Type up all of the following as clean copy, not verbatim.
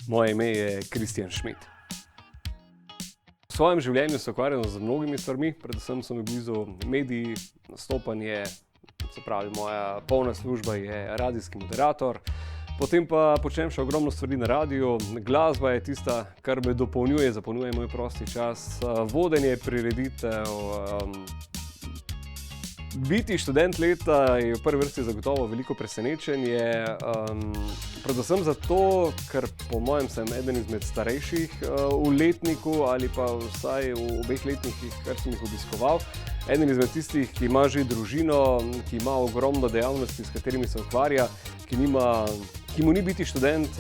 Moje ime je Kristjan Schmidt. V svojem življenju se ukvarjam z mnogimi stvarmi, predvsem so mi blizu mediji, nastopanje, se pravi, moja polna služba je radijski moderator, potem pa počnem še ogromno stvari na radiju, glasba je tista, kar me zapolnjuje moj prosti čas, vodenje prireditev. Biti študent leta je v prvi vrsti zagotovo veliko presenečenje, predvsem zato, ker po mojem sem eden izmed starejših v letniku ali pa vsaj v obeh letnikih, kar sem jih obiskoval. Eden izmed tistih, ki ima že družino, ki ima ogromno dejavnosti, s katerimi se ukvarja, ki mu ni biti študent,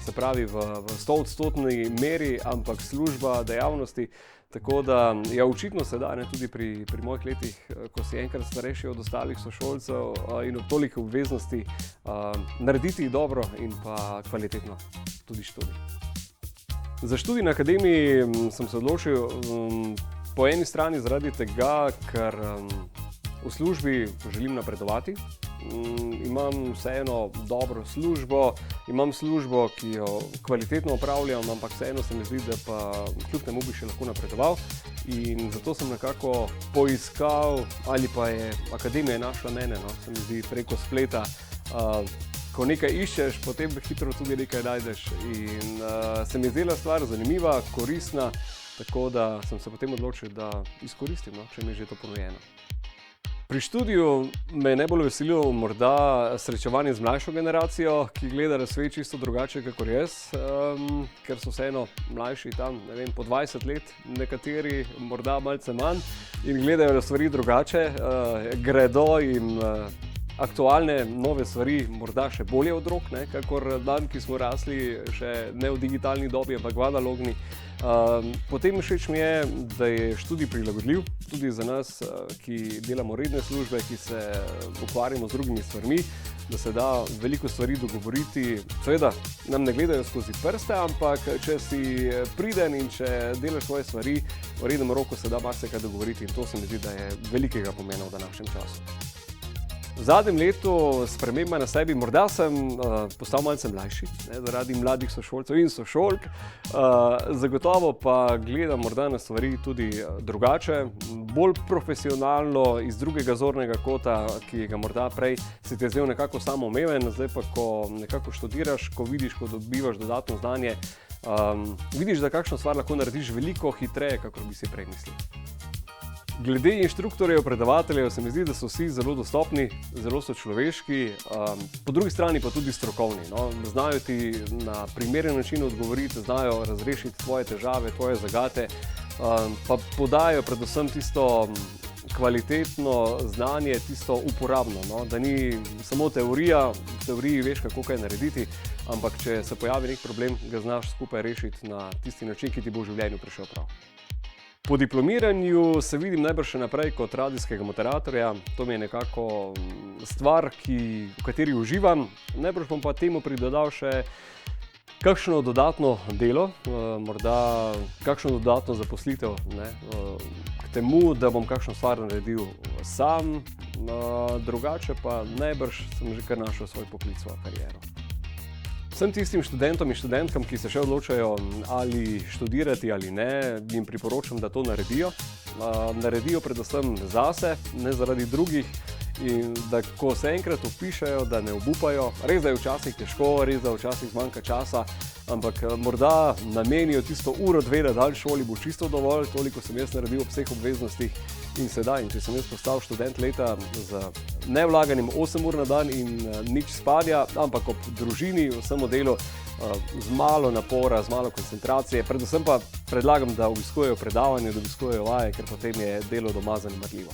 se pravi v 100-odstotni meri, ampak služba, dejavnosti. Tako da, ja, očitno se da, tudi pri mojih letih, ko si enkrat starejši od ostalih sošolcev in ob toliko obveznosti, narediti dobro in pa kvalitetno tudi študij. Za študij na akademiji sem se odločil po eni strani zaradi tega, ker v službi želim napredovati. Imam vseeno dobro službo, imam službo, ki jo kvalitetno opravljam, ampak vseeno se mi zdi, da pa kljub temu bi še lahko napredoval. In zato sem nekako poiskal, ali pa je akademija našla mene, se mi zdi preko spleta. Ko nekaj iščeš, potem hitro tudi nekaj najdeš. In se mi je zdela stvar zanimiva, koristna, tako da sem se potem odločil, da izkoristim, če mi je že to ponujeno. Pri študiju me je najbolj veselilo morda srečevanje z mlajšo generacijo, ki gleda na svet čisto drugače kakor jaz, ker so vseeno mlajši tam, ne vem, po 20 let, nekateri morda malce manj in gledajo na stvari drugače, gredo in aktualne nove stvari morda še bolje od rok, kakor dan, ki smo rasli še ne v digitalni dobi, ampak v analogni. Potem všeč mi je, da je študij prilagodljiv tudi za nas, ki delamo redne službe, ki se ukvarjamo z drugimi stvarmi, da se da veliko stvari dogovoriti. Seveda nam ne gledajo skozi prste, ampak če si priden in če delaš svoje stvari, v rednem roku se da marsikaj dogovoriti in to se mi zdi, da je velikega pomena v današnjem času. V zadnjem letu sprememba na sebi, morda sem postal malce mlajši, zaradi mladih sošolcev in sošolk, zagotovo pa gledam morda na stvari tudi drugače, bolj profesionalno, iz drugega zornega kota, ki ga morda prej si te zdel nekako samoumeven, zdaj pa, ko nekako študiraš, ko vidiš, ko dobivaš dodatno znanje, vidiš, da kakšno stvar lahko narediš veliko hitreje, kakor bi si prej mislil. Glede inštruktorjev, predavateljev, se mi zdi, da so vsi zelo dostopni, zelo so človeški, po drugi strani pa tudi strokovni. Znajo ti na primeren način odgovoriti, znajo razrešiti tvoje težave, tvoje zagate, pa podajo predvsem tisto kvalitetno znanje, tisto uporabno, da ni samo teorija, v teoriji veš, kako kaj narediti, ampak če se pojavi nek problem, ga znaš skupaj rešiti na tisti način, ki ti bo v življenju prišel prav. Po diplomiranju se vidim najbrž še naprej kot radijskega moderatorja, to mi je nekako stvar, v kateri uživam, najbrž bom pa temu pridodal še kakšno dodatno delo, morda kakšno dodatno zaposlitev, k temu, da bom kakšno stvar naredil sam, drugače pa najbrž sem že kar našel svoj poklic, svojo kariero. Vsem tistim študentom in študentkam, ki se še odločajo ali študirati ali ne, jim priporočam, da to naredijo. Naredijo predvsem zase, ne zaradi drugih in da ko se enkrat vpišejo, da ne obupajo. Res da je včasih težko, res da včasih zmanjka časa, ampak morda namenijo tisto uro, dve na dan šoli bo čisto dovolj, toliko sem jaz naredil ob vseh obveznostih in sedaj. In če sem jaz postal študent leta z nevlaganjem 8 ur na dan in nič spanja, ampak ob družini, vsemu delu, z malo napora, z malo koncentracije, predvsem pa predlagam, da obiskujejo predavanje, da obiskujejo vaje, ker potem je delo doma zanemarljivo.